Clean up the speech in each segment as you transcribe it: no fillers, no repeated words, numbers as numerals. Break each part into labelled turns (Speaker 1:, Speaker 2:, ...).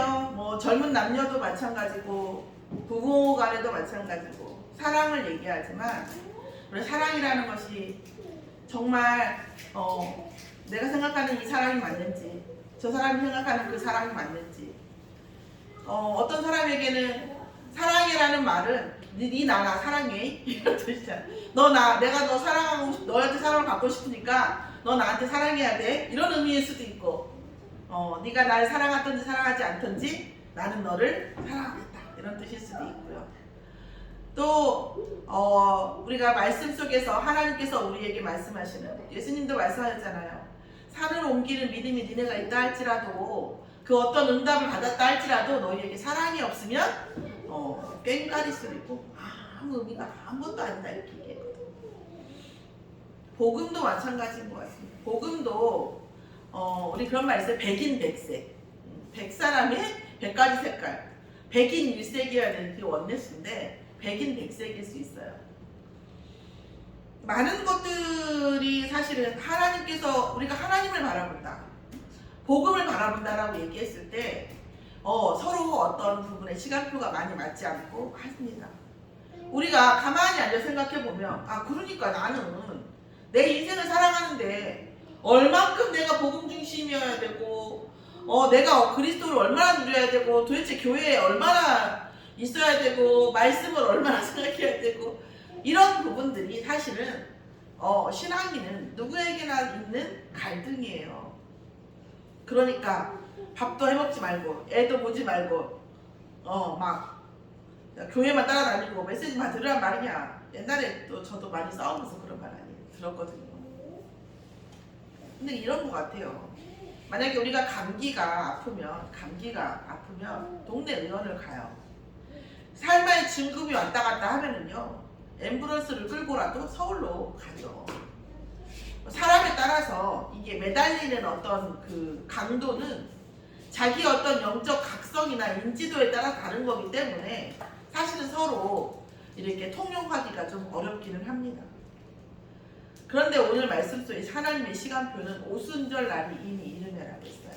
Speaker 1: 사랑은요, 뭐 젊은 남녀도 마찬가지고 부부 간에도 마찬가지고 사랑을 얘기하지만 우리 사랑이라는 것이 정말 내가 생각하는 이 사랑이 맞는지 저 사람이 생각하는 그 사랑이 맞는지 어떤 사람에게는 사랑이라는 말은 네 나나 사랑해 이런 뜻이잖아. 내가 너 사랑하고 너한테 사랑을 받고 싶으니까 너 나한테 사랑해야 돼 이런 의미일 수도 있고 네가 날 사랑하든지 사랑하지 않든지 나는 너를 사랑하겠다 이런 뜻일 수도 있고요. 또 우리가 말씀 속에서 하나님께서 우리에게 말씀하시는 예수님도 말씀하셨잖아요. 산을 옮기는 믿음이 니네가 있다 할지라도 그 어떤 응답을 받았다 할지라도 너희에게 사랑이 없으면 꽹가리 소리고 아무 의미가 아무것도 아니다 이렇게 얘기했거든. 복음도 마찬가지인 것 같습니다. 복음도 우리 그런 말 있어요. 백인백색. 100사람의 100가지 색깔. 백인일색이어야 되는 게 원내스인데 백인백색일 수 있어요. 많은 것들이 사실은 하나님께서 우리가 하나님을 바라본다. 복음을 바라본다라고 얘기했을 때 서로 어떤 부분에 시간표가 많이 맞지 않고 합니다. 우리가 가만히 앉아 생각해 보면 그러니까 나는 내 인생을 살아가는데 얼만큼 내가 복음 중심이어야 되고 내가 그리스도를 얼마나 누려야 되고 도대체 교회에 얼마나 있어야 되고 말씀을 얼마나 생각해야 되고 이런 부분들이 사실은 신앙인은 누구에게나 있는 갈등이에요. 그러니까 밥도 해먹지 말고 애도 보지 말고 막 교회만 따라다니고 메시지만 들으란 말이냐. 옛날에 또 저도 많이 싸우면서 그런 말 많이 들었거든요. 근데 이런 것 같아요. 만약에 우리가 감기가 아프면 동네 의원을 가요. 삶의 진급이 왔다 갔다 하면은요 앰뷸런스를 끌고라도 서울로 가죠. 사람에 따라서 이게 매달리는 어떤 그 강도는 자기 어떤 영적 각성이나 인지도에 따라 다른 거기 때문에 사실은 서로 이렇게 통용하기가 좀 어렵기는 합니다. 그런데 오늘 말씀 속에 하나님의 시간표는 오순절 날이 이미 이르매라고 했어요.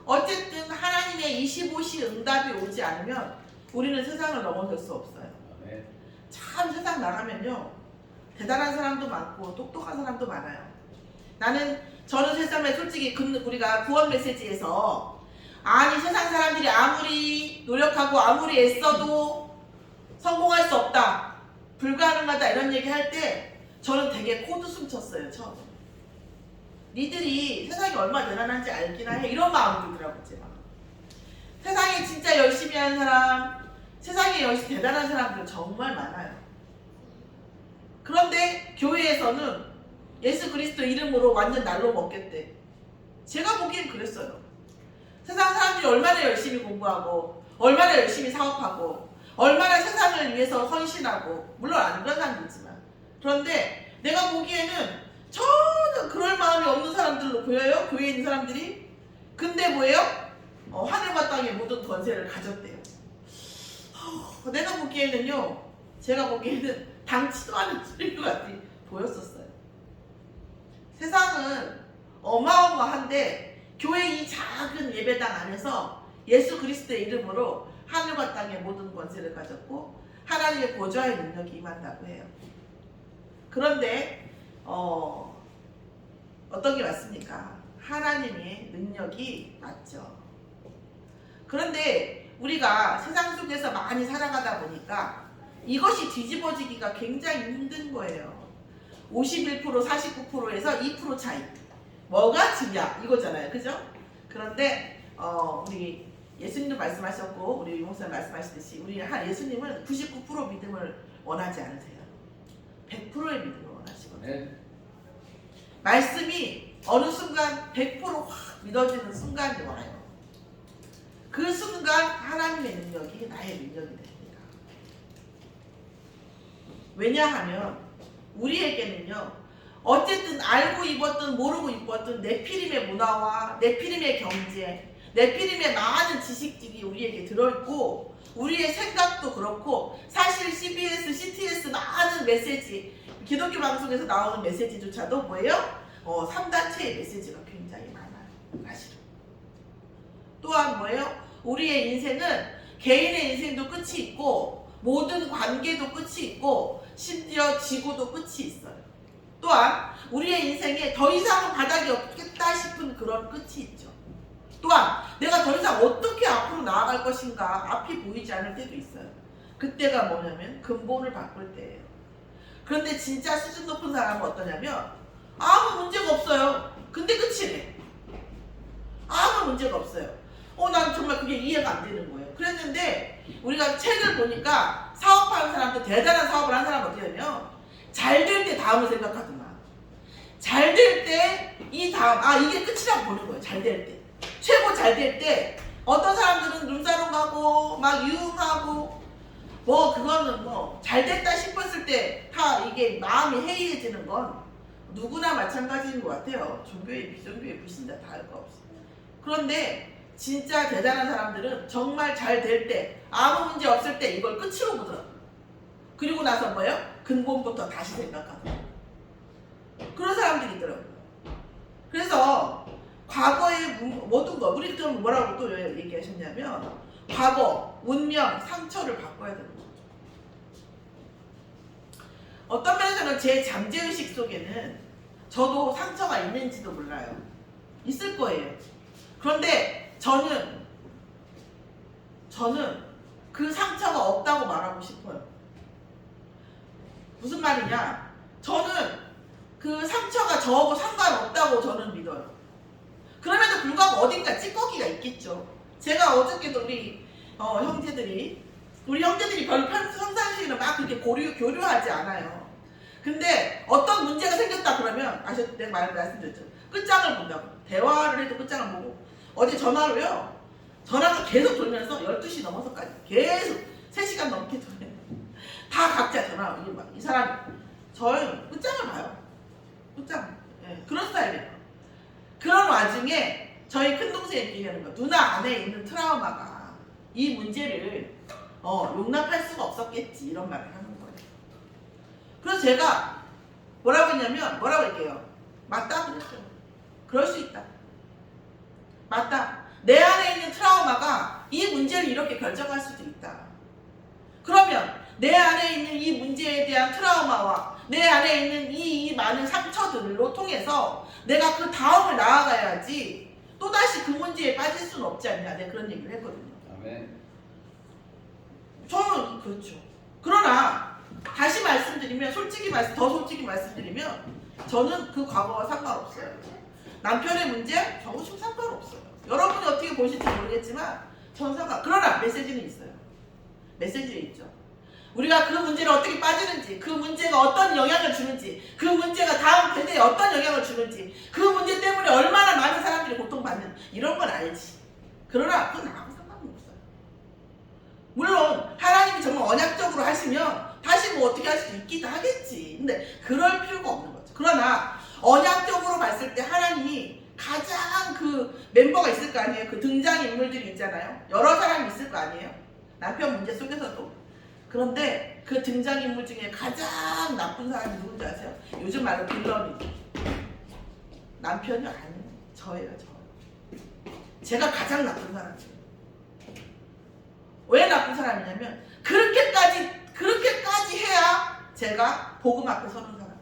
Speaker 1: 어쨌든 하나님의 25시 응답이 오지 않으면 우리는 세상을 넘어설 수 없어요. 참 세상 나가면요 대단한 사람도 많고 똑똑한 사람도 많아요. 저는 세상에 솔직히 우리가 구원 메시지에서 아니 세상 사람들이 아무리 노력하고 아무리 애써도 성공할 수 없다 불가능하다 이런 얘기 할 때 저는 되게 코드숨 쳤어요. 처음에 니들이 세상이 얼마나 대단한지 알기나 해 이런 마음이 들더라고요. 제가 세상에 진짜 열심히 하는 사람 세상에 열심히 대단한 사람들 정말 많아요. 그런데 교회에서는 예수 그리스도 이름으로 완전 날로 먹겠대. 제가 보기엔 그랬어요. 세상 사람들이 얼마나 열심히 공부하고 얼마나 열심히 사업하고 얼마나 세상을 위해서 헌신하고 물론 안 그런 사람도 있지만 그런데 내가 보기에는 전혀 그럴 마음이 없는 사람들로 보여요. 교회에 있는 사람들이. 근데 뭐예요? 하늘과 땅의 모든 권세를 가졌대요. 내가 보기에는요 제가 보기에는 당치도 않은 소리것 같이 보였었어요. 세상은 어마어마한데 교회 이 작은 예배당 안에서 예수 그리스도의 이름으로 하늘과 땅의 모든 권세를 가졌고 하나님의 보좌의 능력이 임한다고 해요. 그런데 어떤 게 맞습니까? 하나님의 능력이 맞죠. 그런데 우리가 세상 속에서 많이 살아가다 보니까 이것이 뒤집어지기가 굉장히 힘든 거예요. 51% 49%에서 2% 차이. 뭐가 중요하 이거잖아요. 그죠? 그런데 우리 예수님도 말씀하셨고 우리 유목사님 말씀하시듯이 우리 예수님은 99% 믿음을 원하지 않으세요. 100%의 믿음을 원하시거든요. 네. 말씀이 어느 순간 100% 확 믿어지는 순간이 와요. 그 순간 하나님의 능력이 나의 능력이 됩니다. 왜냐하면 우리에게는요 어쨌든 알고 입었든 모르고 입었든 네피림의 문화와 네피림의 경제 네피림의 많은 지식들이 우리에게 들어있고 우리의 생각도 그렇고 사실 CBS, CTS 많은 메시지 기독교 방송에서 나오는 메시지조차도 뭐예요? 3단체의 메시지가 굉장히 많아요. 사실은. 또한 뭐예요? 우리의 인생은 개인의 인생도 끝이 있고 모든 관계도 끝이 있고 심지어 지구도 끝이 있어요. 또한 우리의 인생에 더 이상은 바닥이 없겠다 싶은 그런 끝이 있죠. 또한 내가 더 이상 어떻게 앞으로 나아갈 것인가 앞이 보이지 않을 때도 있어요. 그때가 뭐냐면 근본을 바꿀 때예요. 그런데 진짜 수준 높은 사람은 어떠냐면 아무 문제가 없어요. 근데 끝이래. 아무 문제가 없어요. 난 정말 그게 이해가 안 되는 거예요. 그랬는데 우리가 책을 보니까 사업하는 사람도 대단한 사업을 하는 사람은 어떻게 하냐면 잘 될 때 다음을 생각하더만. 잘 될 때 이 다음 이게 끝이라고 보는 거예요. 잘 될 때. 최고 잘 될 때 어떤 사람들은 룸사롱 가고 막 유흥하고 그거는 잘 됐다 싶었을 때 다 이게 마음이 해이해지는 건 누구나 마찬가지인 것 같아요. 종교에 비종교에 불신 다 다를 거 없어. 그런데 진짜 대단한 사람들은 정말 잘 될 때 아무 문제 없을 때 이걸 끝으로 보더라고요. 그리고 나서 뭐예요? 근본부터 다시 생각하더라고요. 그런 사람들이 있더라고요. 그래서 과거의 모든 거 우리 좀 뭐라고 또 얘기하셨냐면 과거, 운명, 상처를 바꿔야 되는 거죠. 어떤 면에서는 제 잠재의식 속에는 저도 상처가 있는지도 몰라요. 있을 거예요. 그런데 저는 그 상처가 없다고 말하고 싶어요. 무슨 말이냐? 저는 그 상처가 저하고 상관없다고 저는 믿어요. 그럼에도 불구하고 어딘가 찌꺼기가 있겠죠. 제가 어저께도 우리 형제들이 별로 평상시에는 막 그렇게 교류하지 않아요. 근데 어떤 문제가 생겼다 그러면 내가 말씀드렸죠. 끝장을 본다고. 대화를 해도 끝장을 보고 어제 전화로요. 전화가 계속 돌면서 12시 넘어서까지 계속 3시간 넘게 전화해요. 다 각자 전화. 이 사람 저는 끝장을 봐요. 끝장. 네, 그런 스타일이에요. 그런 와중에 저희 큰동생이 얘기하는 거예요. 누나 안에 있는 트라우마가 이 문제를 용납할 수가 없었겠지 이런 말을 하는 거예요. 그래서 제가 뭐라고 할게요. 맞다 그랬어요. 그럴 수 있다. 맞다. 내 안에 있는 트라우마가 이 문제를 이렇게 결정할 수도 있다. 그러면 내 안에 있는 이 문제에 대한 트라우마와 내 안에 있는 이 많은 상처들로 통해서 내가 그 다음을 나아가야지 또다시 그 문제에 빠질 수는 없지 않냐. 내가 그런 얘기를 했거든요.
Speaker 2: 아멘.
Speaker 1: 저는 그렇죠. 그러나 다시 더 솔직히 말씀드리면 저는 그 과거와 상관없어요. 남편의 문제 저하고 좀 상관없어요. 여러분이 어떻게 보실지 모르겠지만 저는 그러나 메시지는 있어요. 메시지는 있죠. 우리가 그 문제를 어떻게 빠지는지, 그 문제가 어떤 영향을 주는지, 그 문제가 다음 세대에 어떤 영향을 주는지, 그 문제 때문에 얼마나 많은 사람들이 고통받는 이런 건 알지. 그러나 그건 나하고 상관은 없어요. 물론 하나님이 정말 언약적으로 하시면 다시 어떻게 할 수도 있기도 하겠지. 근데 그럴 필요가 없는 거죠. 그러나 언약적으로 봤을 때 하나님이 가장 그 멤버가 있을 거 아니에요. 그 등장인물들이 있잖아요. 여러 사람이 있을 거 아니에요. 남편 문제 속에서도. 그런데 그 등장인물 중에 가장 나쁜 사람이 누군지 아세요? 요즘 말로 빌런이죠. 남편이 아니에요. 저예요. 제가 가장 나쁜 사람이에요. 왜 나쁜 사람이냐면 그렇게까지 해야 제가 복음 앞에 서는 사람.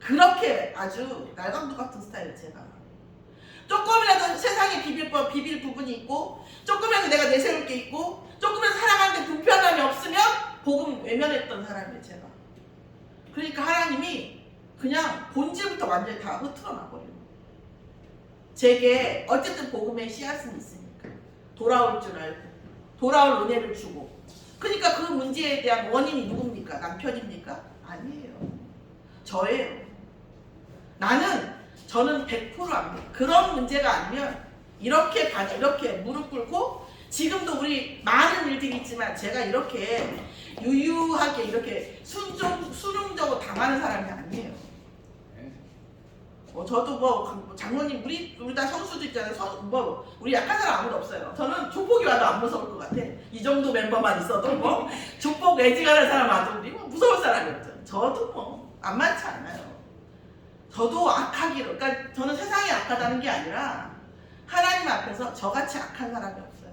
Speaker 1: 그렇게 아주 날강도 같은 스타일이에요. 제가 조금이라도 세상에 비빌 부분이 있고 조금이라도 내가 내세울 게 있고 조금이라도 살아가는데 불편함이 없으면 복음 외면했던 사람이에요. 제가. 그러니까 하나님이 그냥 본질부터 완전히 다 흐트러 놔버리는 거예요. 제게 어쨌든 복음의 씨앗은 있으니까 돌아올 줄 알고 돌아올 은혜를 주고. 그러니까 그 문제에 대한 원인이 누굽니까? 남편입니까? 아니에요. 저예요. 저는 100% 압니다. 그런 문제가 아니면 이렇게 무릎 꿇고 지금도 우리 많은 일들이 있지만 제가 이렇게 유유하게 이렇게 순응적으로 당하는 사람이 아니에요. 저도 장모님 우리 다 선수도 있잖아요. 우리 약한 사람 아무도 없어요. 저는 조폭이 와도 안 무서울 것 같아. 이 정도 멤버만 있어도 조폭 애지간한 사람 와도 우리 무서울 사람이 없죠. 저도 안 많지 않아요. 저도 그러니까 저는 세상이 악하다는 게 아니라 하나님 앞에서 저같이 악한 사람이 없어요.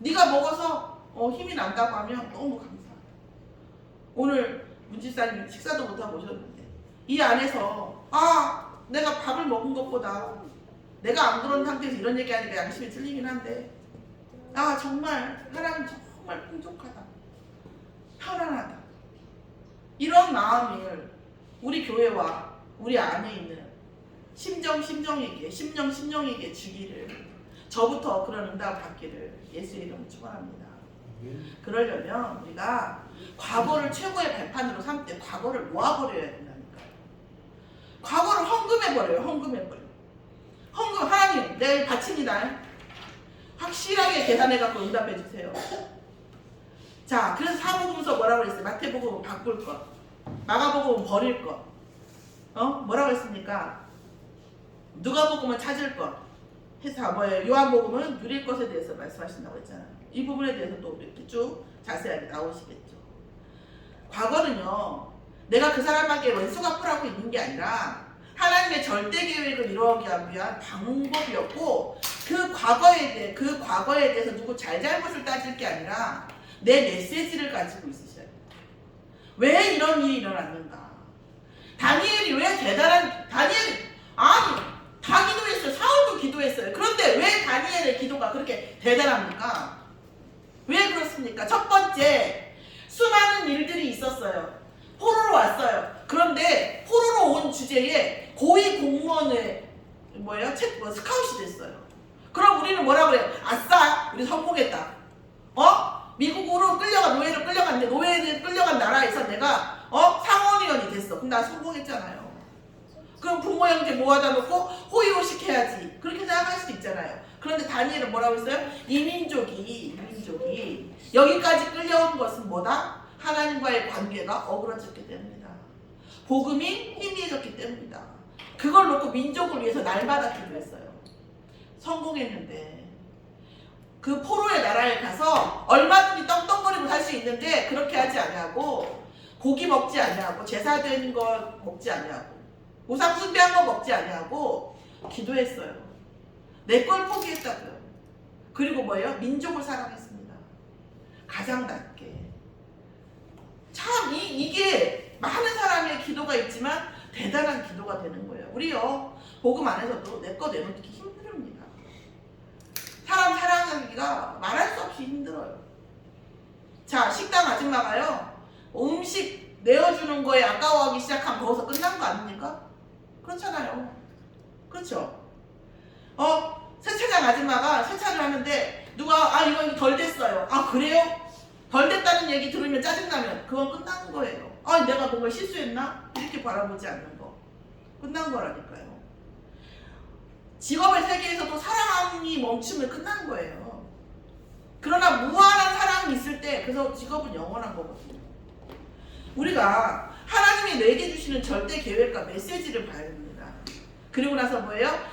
Speaker 1: 네가 먹어서 힘이 난다고 하면 너무 감사하다. 오늘 문집사님이 식사도 못하고 오셨는데 이 안에서 내가 밥을 먹은 것보다 내가 안 그런 상태에서 이런 얘기하니까 양심이 틀리긴 한데 정말 하나님 정말 풍족하다, 편안하다, 이런 마음을 우리 교회와 우리 안에 있는 심령에게 주기를, 저부터 그런 응답을 받기를 예수의 이름으로 축원합니다. 그러려면 우리가 과거를 최고의 발판으로 삼되 과거를 놓아버려야 된다니까요. 과거를 헌금해버려요. 헌금. 하나님 내일 바칩니다. 확실하게 계산해갖고 응답해주세요. 자, 그래서 사복음서 뭐라고 했어요? 마태복음은 바꿀 것, 마가복음은 버릴 것, 뭐라고 했습니까? 누가복음은 찾을 것, 요한복음은 누릴 것에 대해서 말씀하신다고 했잖아요. 이 부분에 대해서 또 이렇게 쭉 자세하게 나오시겠죠. 과거는요, 내가 그 사람에게 원수갚으라고 있는 게 아니라 하나님의 절대 계획을 이루기 위한 방법이었고, 그 과거에 대해서 누구 잘잘못을 따질 게 아니라 내 메시지를 가지고 있으셔야 돼요. 왜 이런 일이 일어났는가? 다니엘이 왜 다 기도했어요. 사울도 기도했어요. 그런데 왜 다니엘의 기도가 그렇게 대단합니까? 왜 그렇습니까? 첫 번째, 수많은 일들이 있었어요. 포로로 왔어요. 그런데 포로로 온 주제에 고위 공무원의 스카웃이 됐어요. 그럼 우리는 뭐라고 해요? 아싸, 우리 성공했다. 미국으로 노예로 끌려갔는데, 노예를 끌려간 나라에서 내가 상원의원이 됐어. 그럼 나 성공했잖아요. 그럼 부모 형제 모아다 놓고 호의호식 해야지, 그렇게 생각할 수도 있잖아요. 그런데 다니엘은 뭐라고 했어요? 이 민족이 여기까지 끌려온 것은 뭐다? 하나님과의 관계가 어그러졌기 때문이다. 복음이 희미해졌기 때문이다. 그걸 놓고 민족을 위해서 날마다 기도했어요. 성공했는데 그 포로의 나라에 가서 얼마든지 떵떵거리고 살 수 있는데 그렇게 하지 아니하고, 고기 먹지 아니하고, 제사된 거 먹지 아니하고, 우상 숭배한 거 먹지 아니하고 기도했어요. 내 걸 포기했다고요. 그리고 민족을 사랑했습니다. 가장 낮게. 참 이게 많은 사람의 기도가 있지만 대단한 기도가 되는 거예요. 우리요, 복음 안에서도 내 거 내놓기 힘듭니다. 사람 사랑하기가 말할 수 없이 힘들어요. 자, 식당 아줌마가요, 음식 내어주는 거에 아까워하기 시작하면 거기서 끝난 거 아닙니까? 그렇잖아요. 그렇죠? 세차장 아줌마가 세차를 하는데 누가 이거 덜 됐어요. 그래요? 덜 됐다는 얘기 들으면 짜증나면 그건 끝나는 거예요. 내가 뭔가 실수했나? 이렇게 바라보지 않는 거. 끝난 거라니까요. 직업의 세계에서도 사랑이 멈추면 끝난 거예요. 그러나 무한한 사랑이 있을 때 그래서 직업은 영원한 거거든요. 우리가 하나님이 내게 주시는 절대 계획과 메시지를 봐야 됩니다. 그리고 나서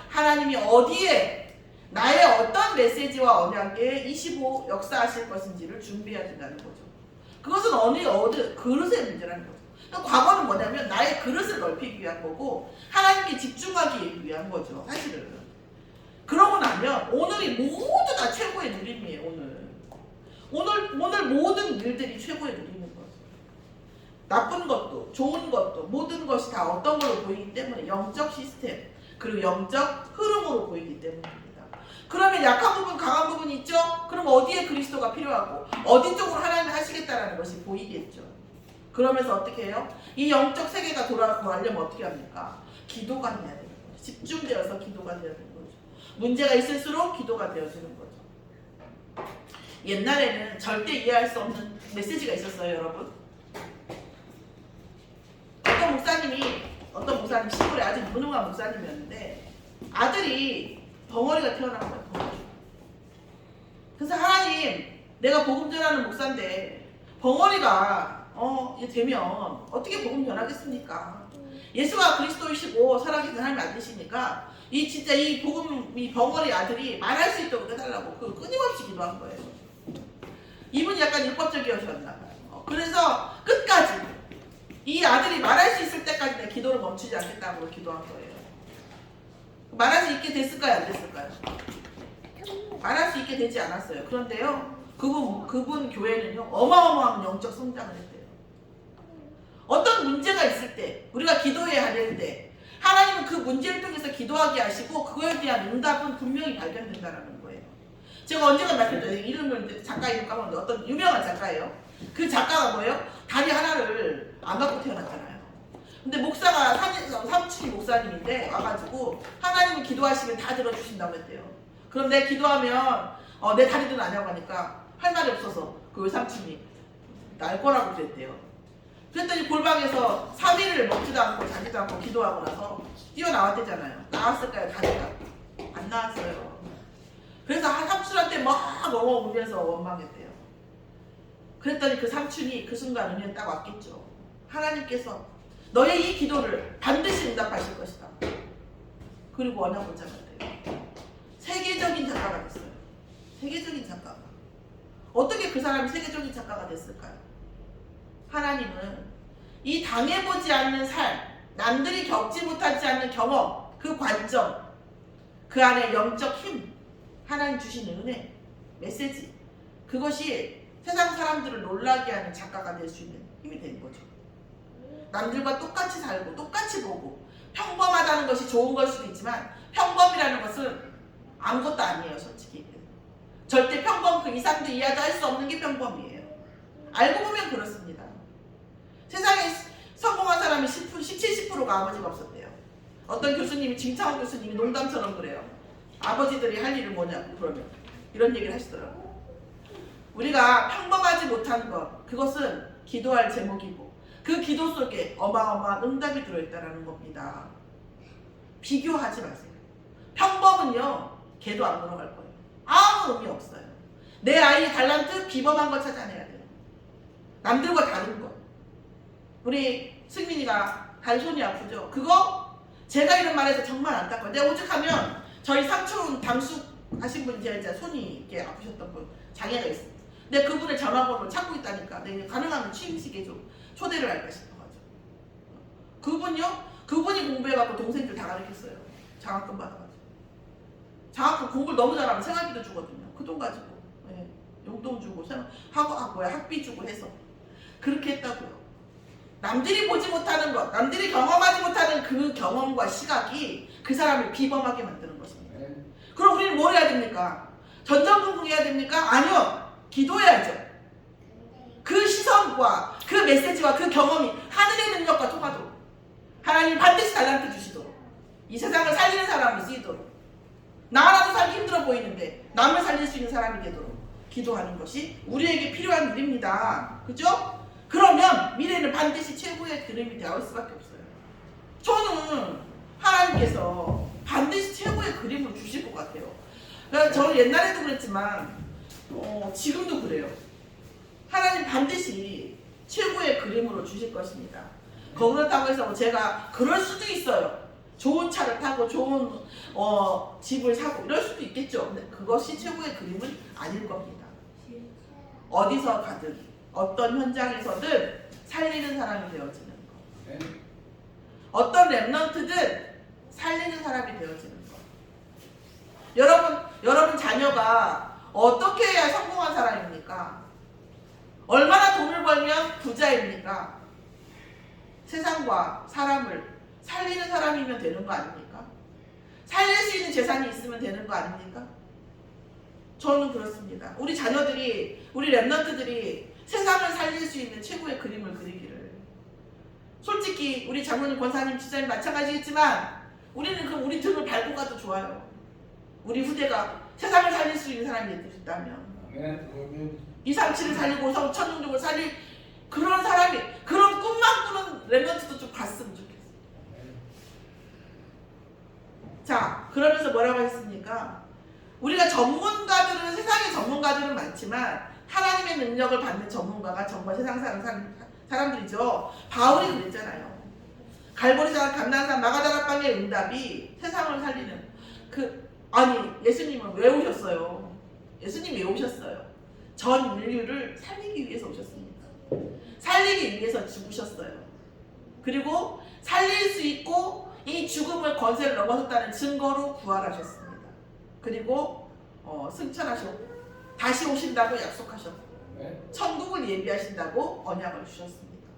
Speaker 1: 하나님이 어디에 나의 어떤 메시지와 언약에 25 역사하실 것인지를 준비해야 된다는 거죠. 그것은 어느 그릇의 문제라는 거죠. 과거는 뭐냐면 나의 그릇을 넓히기 위한 거고 하나님께 집중하기 위한 거죠. 사실은. 그러고 나면 오늘이 모두 다 최고의 누림이에요. 오늘 모든 일들이 최고의 누림인 거죠. 나쁜 것도 좋은 것도 모든 것이 다 어떤 걸로 보이기 때문에 영적 시스템 그리고 영적 흐름으로 보이기 때문입니다. 그러면 약한 부분 강한 부분이 있죠? 그럼 어디에 그리스도가 필요하고 어디 쪽으로 하나님이 하시겠다라는 것이 보이겠죠. 그러면서 어떻게 해요? 이 영적 세계가 돌아가려면 어떻게 합니까? 기도가 해야 되는 거죠. 집중되어서 기도가 되어야 되는 거죠. 문제가 있을수록 기도가 되어지는 거죠. 옛날에는 절대 이해할 수 없는 메시지가 있었어요, 여러분. 어떤 목사님 시골에 아주 무능한 목사님이었는데 아들이 벙어리가 태어난 거예요. 벙어리. 그래서 하나님, 내가 복음 전하는 목사인데 벙어리가 되면 어떻게 복음 전하겠습니까? 예수가 그리스도이시고 살아계신 하나님 아들이시니까 이 복음 이 벙어리 아들이 말할 수 있도록 해달라고 끊임없이 기도한 거예요. 이분이 약간 율법적이었나 봐요. 그래서 끝까지 이 아들이 말할 수 있을 때까지 내 기도를 멈추지 않겠다고 기도한 거예요. 말할 수 있게 됐을까요? 안 됐을까요? 말할 수 있게 되지 않았어요. 그런데요, 그분 교회는요 어마어마한 영적 성장을 했대요. 어떤 문제가 있을 때 우리가 기도해야 될 때 하나님은 그 문제를 통해서 기도하게 하시고 그거에 대한 응답은 분명히 발견된다는 거예요. 제가 언젠가 말씀드렸어요. 이름을 작가 이름 까먹었는데 어떤 유명한 작가예요. 그 작가가 뭐예요? 다리 하나를 안 갖고 태어났잖아요. 근데 목사가 삼촌이 목사님인데 와가지고 하나님은 기도하시면 다 들어주신다고 했대요. 그럼 내 기도하면 내 다리도 나냐고 하니까 할 말이 없어서 그 외삼촌이 날 거라고 그랬대요. 그랬더니 골방에서 3일을 먹지도 않고 자지도 않고 기도하고 나서 뛰어나왔대잖아요. 나왔을까요? 다리가? 안 나왔어요. 그래서 삼촌한테 막 엉엉 울면서 원망했대요. 그랬더니 그 삼촌이 그 순간 은혜 딱 왔겠죠. 하나님께서 너의 이 기도를 반드시 응답하실 것이다. 그리고 언약을 잡았대요. 세계적인 작가가 됐어요. 세계적인 작가가. 어떻게 그 사람이 세계적인 작가가 됐을까요? 하나님은 이 당해보지 않는 삶, 남들이 겪지 못하지 않는 경험, 그 관점, 그 안에 영적 힘, 하나님 주시는 은혜, 메시지, 그것이 세상 사람들을 놀라게 하는 작가가 될 수 있는 힘이 되는 거죠. 남들과 똑같이 살고 똑같이 보고 평범하다는 것이 좋은 걸 수도 있지만 평범이라는 것은 아무것도 아니에요. 솔직히 절대 평범 그 이상도 이하도 할 수 없는 게 평범이에요. 알고 보면 그렇습니다. 세상에 성공한 사람이 17, 70%가 아버지가 없었대요. 어떤 교수님이 진창호 교수님이 농담처럼 그래요. 아버지들이 할 일은 뭐냐고 그러면 이런 얘기를 하시더라고요. 우리가 평범하지 못한 것, 그것은 기도할 제목이고 그 기도 속에 어마어마한 응답이 들어있다는 겁니다. 비교하지 마세요. 평범은요 걔도 안 걸어갈 거예요. 아무 의미 없어요. 내 아이의 달란트 비범한 거 찾아내야 돼요. 남들과 다른 거. 우리 승민이가 발 손이 아프죠? 그거 제가 이런 말해서 정말 안타까워요. 내가 오죽하면 저희 삼촌 당숙 하신 분 이제 손이 이렇게 아프셨던 분 장애가 있어요. 근데 그분의 전화번호를 찾고 있다니까 내가 가능하면 취임식에 좀 초대를 할까 싶어가지고. 그분이 공부해갖고 동생들 다 가르쳤어요. 장학금 받아가지고. 장학금 공부를 너무 잘하면 생활비도 주거든요. 그 돈 가지고 용돈 주고 학비 주고 해서 그렇게 했다고요. 남들이 보지 못하는 것, 남들이 경험하지 못하는 그 경험과 시각이 그 사람을 비범하게 만드는 것입니다. 그럼 우리는 뭘 해야 됩니까? 전전긍긍해야 됩니까? 아니요. 기도해야죠. 그 시선과 그 메시지와 그 경험이 하늘의 능력과 통하도록 하나님 반드시 달란트 주시도록 이 세상을 살리는 사람이 쓰이도록 나 하나도 살기 힘들어 보이는데 남을 살릴 수 있는 사람이 되도록 기도하는 것이 우리에게 필요한 일입니다. 그죠? 그러면 미래는 반드시 최고의 그림이 되어 올 수밖에 없어요. 저는 하나님께서 반드시 최고의 그림을 주실 것 같아요. 그러니까 저는 옛날에도 그랬지만 지금도 그래요. 하나님 반드시 최고의 그림으로 주실 것입니다. 그렇다고 해서 제가 그럴 수도 있어요. 좋은 차를 타고 좋은 집을 사고 이럴 수도 있겠죠. 근데 그것이 최고의 그림은 아닐 겁니다. 어디서 가든 어떤 현장에서든 살리는 사람이 되어지는 것. 어떤 랩런트든 살리는 사람이 되어지는 것. 여러분 자녀가 어떻게 해야 성공한 사람입니까? 얼마나 돈을 벌면 부자입니까? 세상과 사람을 살리는 사람이면 되는 거 아닙니까? 살릴 수 있는 재산이 있으면 되는 거 아닙니까? 저는 그렇습니다. 우리 자녀들이, 우리 랩런트들이 세상을 살릴 수 있는 최고의 그림을 그리기를. 솔직히 우리 장로님, 권사님, 지사님 마찬가지겠지만 우리는 우리 등을 밟고 가도 좋아요. 우리 후대가 세상을 살릴 수 있는 사람이 있다면 이상치를 살리고 천능족을 살릴 그런 사람이, 그런 꿈만 꾸는 랩런트도 좀 갔으면 좋겠어요. 자, 그러면서 뭐라고 했습니까? 우리가 전문가들은, 세상의 전문가들은 많지만 하나님의 능력을 받는 전문가가 정말 세상 사람들이죠. 바울이 그랬잖아요. 갈보리산 감난산 마가다락방의 응답이 세상을 살리는 예수님은 왜 오셨어요? 예수님 왜 오셨어요? 전 인류를 살리기 위해서 오셨습니다. 살리기 위해서 죽으셨어요. 그리고 살릴 수 있고 이 죽음을 권세를 넘어섰다는 증거로 부활하셨습니다. 그리고 승천하셨고 다시 오신다고 약속하셨고
Speaker 2: 네.
Speaker 1: 천국을 예비하신다고 언약을 주셨습니다.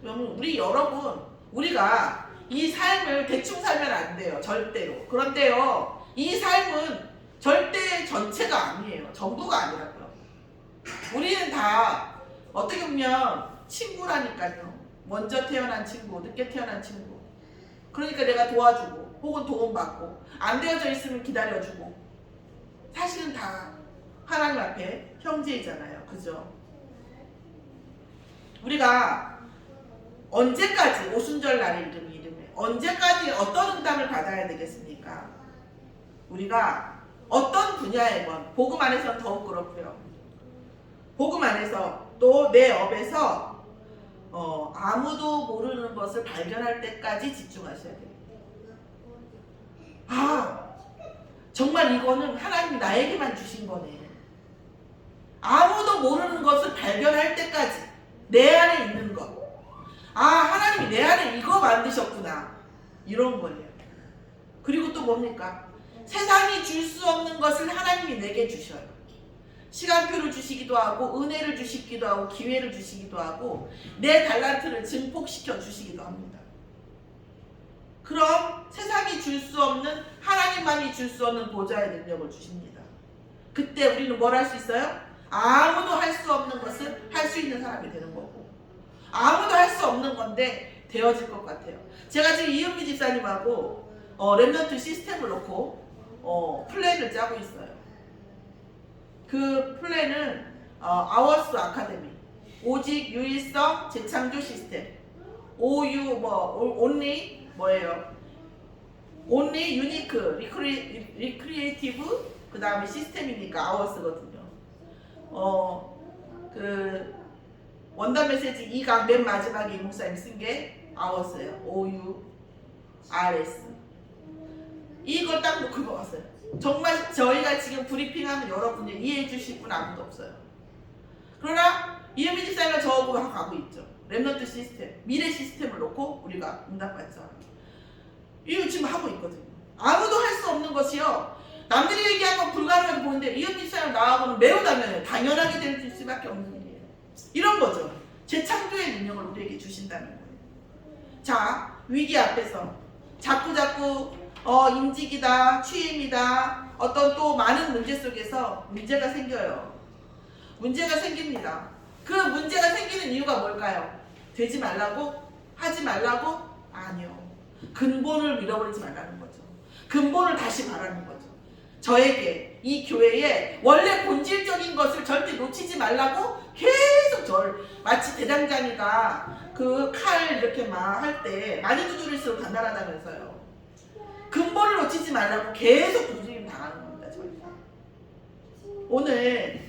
Speaker 1: 그럼 우리 여러분, 우리가 이 삶을 대충 살면 안 돼요. 절대로. 그런데요, 이 삶은 절대 전체가 아니에요. 전부가 아니라고요. 우리는 다 어떻게 보면 친구라니까요. 먼저 태어난 친구, 늦게 태어난 친구. 그러니까 내가 도와주고 혹은 도움받고 안 되어져 있으면 기다려주고, 사실은 다 하나님 앞에 형제이잖아요. 그죠? 우리가 언제까지 오순절 날의 이름에 언제까지 어떤 응답을 받아야 되겠습니까? 우리가 어떤 분야에건, 복음 안에서는 더욱 그렇고요. 복음 안에서 또 내 업에서 아무도 모르는 것을 발견할 때까지 집중하셔야 돼요. 아, 정말 이거는 하나님이 나에게만 주신 거네. 아무도 모르는 것을 발견할 때까지 내 안에 있는 것. 아, 하나님이 내 안에 이거 만드셨구나. 이런 거예요. 그리고 또 뭡니까? 세상이 줄 수 없는 것을 하나님이 내게 주셔요. 시간표를 주시기도 하고, 은혜를 주시기도 하고, 기회를 주시기도 하고, 내 달란트를 증폭시켜 주시기도 합니다. 그럼 세상이 줄 수 없는, 하나님만이 줄 수 없는 보좌의 능력을 주십니다. 그때 우리는 뭘 할 수 있어요? 아무도 할 수 없는 것을 할 수 있는 사람이 되는 거고, 아무도 할 수 없는 건데 되어질 것 같아요. 제가 지금 이은미 집사님하고 랩넌트 시스템을 놓고 플랜을 짜고 있어요. 그 플랜은 아워스 아카데미, 오직 유일성 재창조 시스템, OU only 뭐예요? only unique recreative, 그 다음에 시스템이니까 아워스거든요. 그 원단 메시지 2강 맨 마지막에 이 목사님 쓴 게 아워스예요. OURS. 이걸 딱 놓고 먹었어요. 정말 저희가 지금 브리핑하면 여러분이 이해해 주실 분 아무도 없어요. 그러나 이은미 집사님과 저하고 가고 있죠. 랩넌트 시스템, 미래 시스템을 놓고 우리가 응답받자. 이거 지금 하고 있거든요. 아무도 할 수 없는 것이요, 남들이 얘기한 건 불가능하게 보는데 이은미 집사님 나하고는 매우 당연하게 될 수밖에 없는 일이에요. 이런 거죠. 재창조의 능력을 우리에게 주신다는 거예요. 자, 위기 앞에서 자꾸 임직이다, 취임이다, 어떤 또 많은 문제 속에서 문제가 생겨요. 문제가 생깁니다. 그 문제가 생기는 이유가 뭘까요? 되지 말라고? 하지 말라고? 아니요. 근본을 잃어버리지 말라는 거죠. 근본을 다시 말하는 거죠. 저에게, 이 교회에 원래 본질적인 것을 절대 놓치지 말라고 계속 저를, 마치 대장장이가 그 칼 이렇게 막 할 때 많이 두드릴수록 단단하다면서요. 근본을 놓치지 말라고 계속 두드림 당하는 겁니다. 저희가 오늘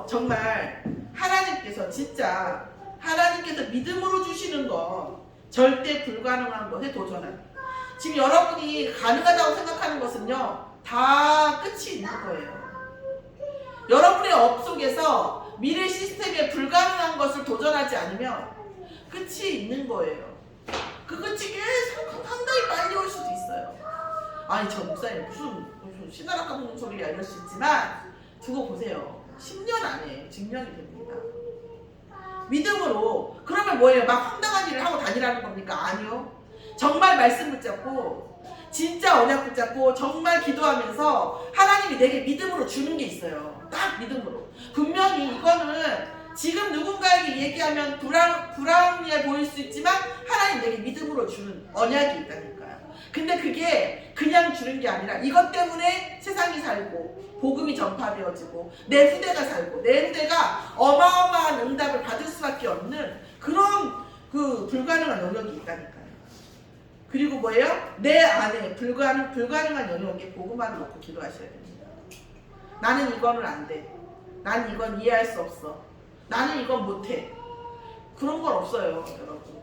Speaker 1: 정말 하나님께서, 진짜 하나님께서 믿음으로 주시는 거, 절대 불가능한 것에 도전한, 지금 여러분이 가능하다고 생각하는 것은요, 다 끝이 있는 거예요. 여러분의 업 속에서 미래 시스템에 불가능한 것을 도전하지 않으면 끝이 있는 거예요. 그 끝이 계속 상당히 빨리 올 수도 있어요. 아니, 저 목사님 무슨 신나라 까먹는 소리야 이럴 수 있지만 두고 보세요. 10년 안에 증명이 됩니다. 믿음으로. 그러면 뭐예요? 막 황당한 일을 하고 다니라는 겁니까? 아니요. 정말 말씀 붙잡고, 진짜 언약 붙잡고, 정말 기도하면서 하나님이 내게 믿음으로 주는 게 있어요. 딱 믿음으로. 분명히 이거는 지금 누군가에게 얘기하면 불합리해 보일 수 있지만 하나님 내게 믿음으로 주는 언약이 있다니까요. 근데 그게 그냥 주는 게 아니라 이것 때문에 세상이 살고 복음이 전파되어지고 내 후대가 살고 내 후대가 어마어마한 응답을 받을 수밖에 없는 그런 그 불가능한 영역이 있다니까요. 그리고 뭐예요? 내 안에 불가능한 영역에 복음만을 놓고 기도하셔야 됩니다. 나는 이거는 안 돼. 난 이건 이해할 수 없어. 나는 이건 못해. 그런 건 없어요, 여러분.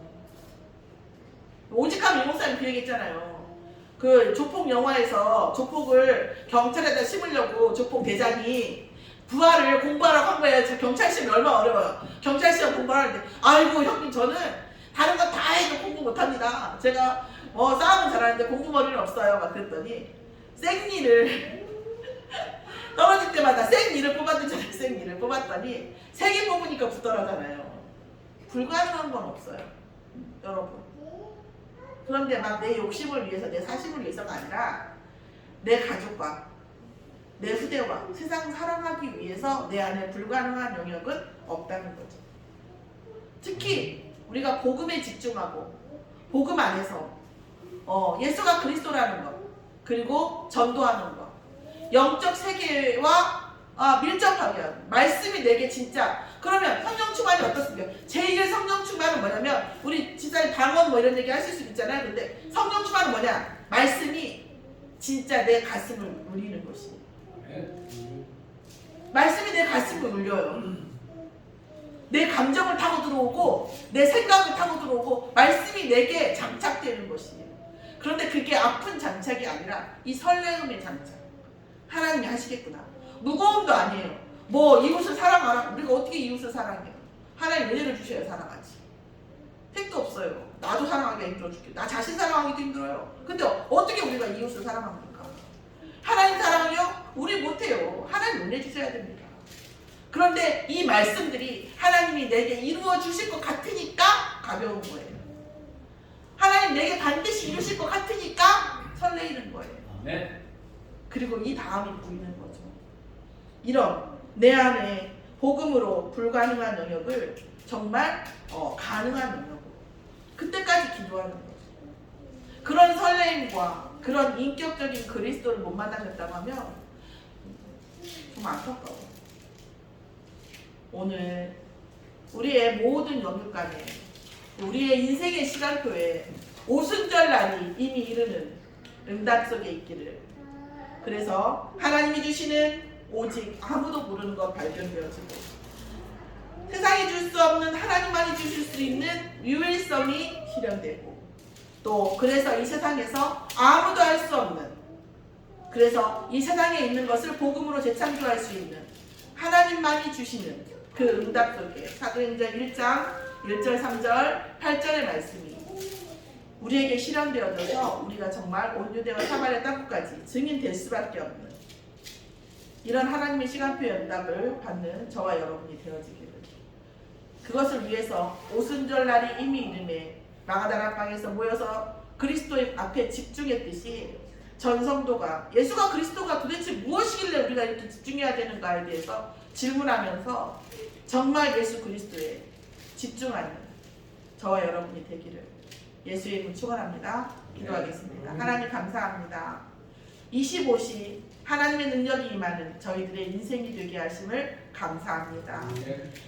Speaker 1: 오직한 이목사님 그 얘기했잖아요. 그 조폭 영화에서 조폭을 경찰에다 심으려고 조폭 대장이 부하를 공부하라고 한 거예요. 경찰 시험이 얼마나 어려워요. 경찰 시험 공부하는데, 아이고 형님 저는 다른 거 다 해도 공부 못합니다. 제가 싸움은 잘하는데 공부 머리는 없어요. 막 그랬더니 생리를 떨어질 때마다 생리를 뽑았더니 생리를 뽑았더니 3개 뽑으니까 붙더라잖아요. 불가능한 건 없어요, 여러분. 그런데 막 내 욕심을 위해서, 내 사심을 위해서가 아니라 내 가족과 내 후대와 세상 사랑하기 위해서 내 안에 불가능한 영역은 없다는 거죠. 특히 우리가 복음에 집중하고 복음 안에서 예수가 그리스도라는 것, 그리고 전도하는 것, 영적 세계와 밀접하게 하는 말씀이 내게 진짜. 그러면 성령 충만이 어떻습니까? 제1 성령 충만은 뭐냐면, 우리 집사님 방언 뭐 이런 얘기 하실 수 있잖아요. 근데 성령 충만은 뭐냐? 말씀이 진짜 내 가슴을 울리는 것이에요. 말씀이 내 가슴을 울려요. 내 감정을 타고 들어오고 내 생각을 타고 들어오고 말씀이 내게 장착되는 것이에요. 그런데 그게 아픈 장착이 아니라 이 설레음의 장착. 하나님이 하시겠구나. 무거움도 아니에요. 뭐 이웃을 사랑하라. 우리가 어떻게 이웃을 사랑해요? 하나님 은혜를 주셔야 사랑하지. 택도 없어요. 나도 사랑하기가 힘들어 죽겠어. 나 자신 사랑하기도 힘들어요. 근데 어떻게 우리가 이웃을 사랑합니까? 하나님 사랑은요? 우리 못해요. 하나님 은혜 주셔야 됩니다. 그런데 이 말씀들이 하나님이 내게 이루어 주실 것 같으니까 가벼운 거예요. 하나님 내게 반드시 이루실 것 같으니까 설레이는 거예요.
Speaker 2: 네.
Speaker 1: 그리고 이 다음이 보이는 거죠. 이런 내 안에 복음으로 불가능한 영역을 정말 가능한 영역으로 그때까지 기도하는 거죠. 그런 설레임과 그런 인격적인 그리스도를 못 만나셨다고 하면 좀 안타까워요. 오늘 우리의 모든 영역 간에, 우리의 인생의 시간표에 오순절날이 이미 이르는 응답 속에 있기를. 그래서 하나님이 주시는 오직 아무도 모르는 것 발견되어지고, 세상이 줄 수 없는 하나님만이 주실 수 있는 유일성이 실현되고, 또 그래서 이 세상에서 아무도 알 수 없는, 그래서 이 세상에 있는 것을 복음으로 재창조할 수 있는 하나님만이 주시는 그 응답 속에 사도행전 1장 1절 3절 8절의 말씀이 우리에게 실현되어져서 우리가 정말 온유대와 사마리아 땅끝까지 증인될 수밖에 없는 이런 하나님의 시간표의 응답을 받는 저와 여러분이 되어지기를. 그것을 위해서 오순절날이 이미 이름에 마가다락방에서 모여서 그리스도의 앞에 집중했듯이 전 성도가 예수가 그리스도가 도대체 무엇이길래 우리가 이렇게 집중해야 되는가에 대해서 질문하면서 정말 예수 그리스도에 집중하는 저와 여러분이 되기를 예수의 이름으로 축원합니다. 기도하겠습니다. 하나님 감사합니다. 25시 하나님의 능력이 임하는 저희들의 인생이 되게 하심을 감사합니다.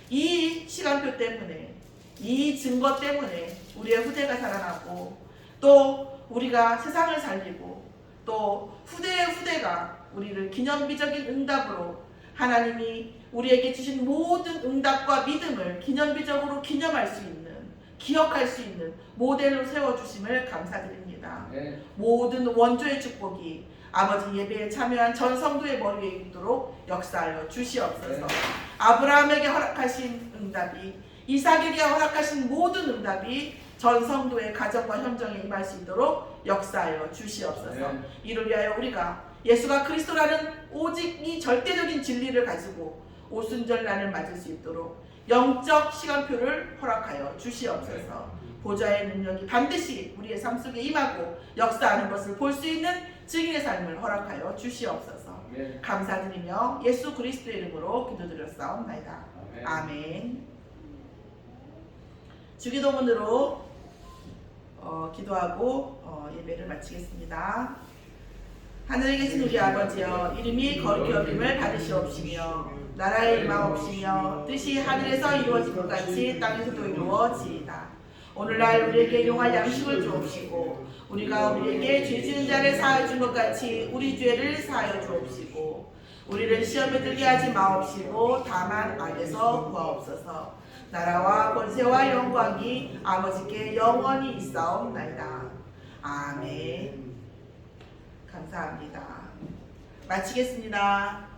Speaker 1: 이 시간표 때문에, 이 증거 때문에 우리의 후대가 살아나고, 또 우리가 세상을 살리고, 또 후대의 후대가 우리를 기념비적인 응답으로 하나님이 우리에게 주신 모든 응답과 믿음을 기념비적으로 기념할 수 있는, 기억할 수 있는 모델로 세워주심을 감사드립니다. 모든 원조의 축복이 아버지 예배에 참여한 전 성도의 머리에 있도록 역사하여 주시옵소서. 아브라함에게 허락하신 응답이, 이삭에게 허락하신 모든 응답이 전 성도의 가정과 현정에 임할 수 있도록 역사하여 주시옵소서. 이를 위하여 우리가 예수가 그리스도라는 오직 이 절대적인 진리를 가지고 오순절날을 맞을 수 있도록 영적 시간표를 허락하여 주시옵소서. 보좌의 능력이 반드시 우리의 삶 속에 임하고 역사하는 것을 볼 수 있는 증인의 삶을 허락하여 주시옵소서. 감사드리며 예수 그리스도의 이름으로 기도드렸사옵나이다. 아멘. 주기도문으로 기도하고 예배를 마치겠습니다. 하늘에 계신 우리 아버지여, 이름이 거룩히 여김을 받으시옵시며 나라의 임하옵시며 뜻이 하늘에서 이루어진 것 같이 땅에서도 이루어지이다. 오늘날 우리에게 용할 양식을 주옵시고, 우리가 우리에게 죄 지은 자를 사하여 준 것 같이 우리 죄를 사하여 주옵시고, 우리를 시험에 들게 하지 마옵시고 다만 악에서 구하옵소서. 나라와 권세와 영광이 아버지께 영원히 있사옵나이다. 아멘. 감사합니다. 마치겠습니다.